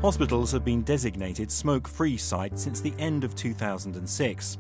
Hospitals have been designated smoke-free sites since the end of 2006.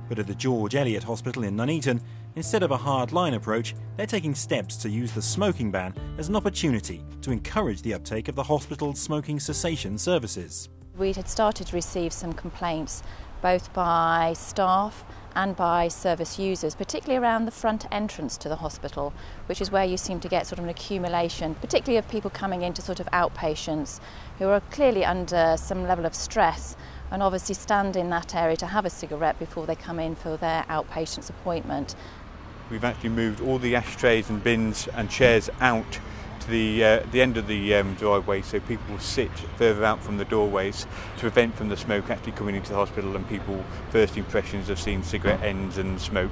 But at the George Eliot Hospital in Nuneaton, instead of a hard-line approach, they're taking steps to use the smoking ban as an opportunity to encourage the uptake of the hospital's smoking cessation services. We had started to receive some complaints both by staff and by service users, particularly around the front entrance to the hospital, which is where you seem to get sort of an accumulation, particularly of people coming into sort of outpatients who are clearly under some level of stress and obviously stand in that area to have a cigarette before they come in for their outpatient's appointment. We've actually moved all the ashtrays and bins and chairs out to the end of the driveway, so people will sit further out from the doorways to prevent from the smoke actually coming into the hospital and people first impressions of seeing cigarette ends and smoke.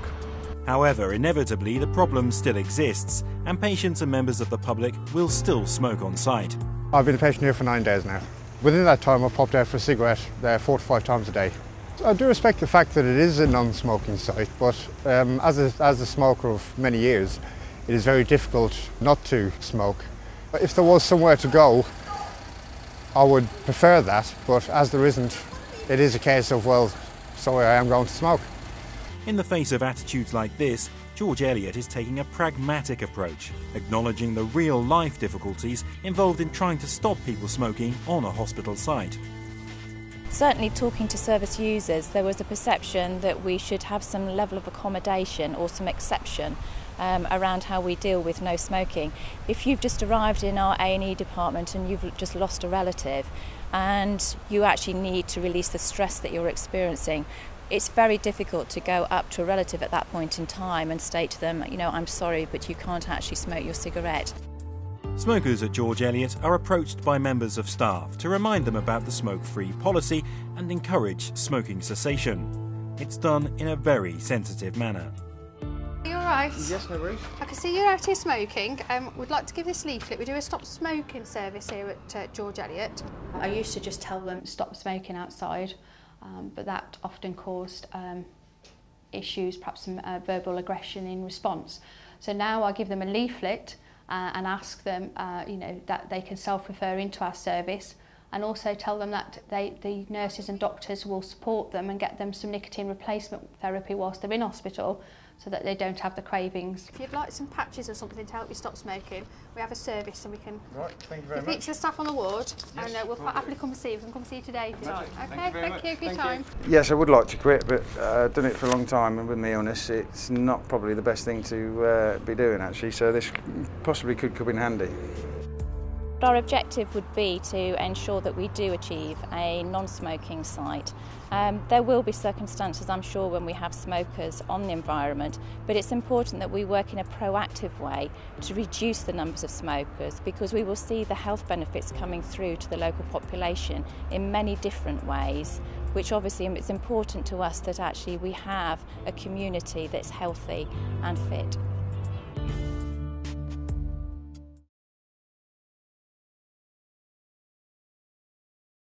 However, inevitably the problem still exists and patients and members of the public will still smoke on site. I've been a patient here for 9 days now. Within that time I've popped out for a cigarette 4 to 5 times a day. I do respect the fact that it is a non-smoking site, but as a smoker of many years, it is very difficult not to smoke. If there was somewhere to go, I would prefer that, but as there isn't, it is a case of, well, so I am going to smoke. In the face of attitudes like this, George Eliot is taking a pragmatic approach, acknowledging the real-life difficulties involved in trying to stop people smoking on a hospital site. Certainly talking to service users, there was a perception that we should have some level of accommodation or some exception around how we deal with no smoking. If you've just arrived in our A&E department and you've just lost a relative and you actually need to release the stress that you're experiencing, it's very difficult to go up to a relative at that point in time and state to them, you know, I'm sorry, but you can't actually smoke your cigarette. Smokers at George Eliot are approached by members of staff to remind them about the smoke-free policy and encourage smoking cessation. It's done in a very sensitive manner. Are you alright? Yes, no worries. I can see you're out here smoking. We'd like to give this leaflet. We do a stop smoking service here at George Eliot. I used to just tell them stop smoking outside, but that often caused issues, perhaps some verbal aggression in response. So now I give them a leaflet and ask them, that they can self-refer into our service, and also tell them that the nurses and doctors will support them and get them some nicotine replacement therapy whilst they're in hospital, so that they don't have the cravings. If you'd like some patches or something to help you stop smoking, we have a service and we can Thank you very much. speak to the staff on the ward, and we'll quite happily come and see you. We can come and see you today if you like. Okay, thank you for your time. Yes, I would like to quit, but I've done it for a long time, and with my illness, it's not probably the best thing to be doing actually, so this possibly could come in handy. Our objective would be to ensure that we do achieve a non-smoking site. There will be circumstances, I'm sure, when we have smokers on the environment, but it's important that we work in a proactive way to reduce the numbers of smokers, because we will see the health benefits coming through to the local population in many different ways, which obviously it's important to us that actually we have a community that's healthy and fit.